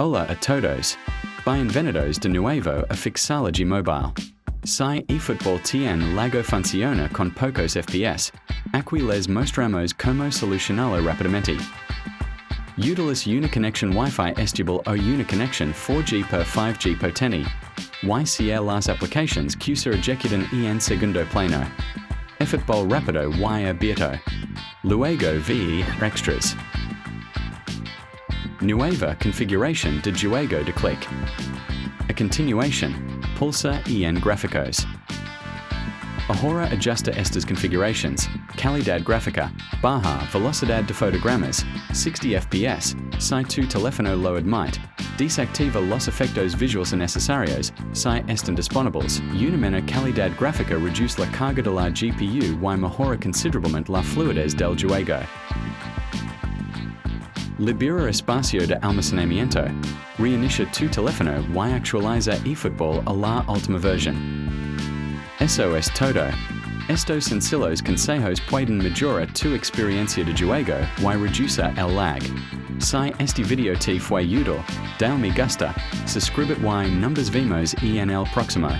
Hola a todos. Bienvenidos de nuevo a Fixology Mobile. Si eFootball tien lago funciona con pocos FPS, aquí les mostramos como solucionarlo rápidamente. Utilize Uniconnection Wi-Fi estable o Uniconnection 4G per 5G poteni. YCL las aplications que se ejecutan en segundo plano. eFootball rápido y abierto. Luego ve extras. Nueva configuración de juego de clic. A continuación, pulsa en gráficos. Ahora ajusta estas configurations: calidad gráfica, baja velocidad de fotogramas, 60 FPS, si tu teléfono lo admite, desactiva los efectos visuales innecesarios, si están disponibles. Una menor calidad gráfica reduce la carga de la GPU y mejora considerablemente la fluidez del juego. Libera espacio de almacenamiento. Reinicia tu teléfono y actualiza eFootball a la última versión. Eso es todo. Estos sencillos consejos pueden mejorar tu experiencia de juego y reducir el lag. Si este video te fue útil, dale me gusta, suscríbete y nos vemos en el próximo.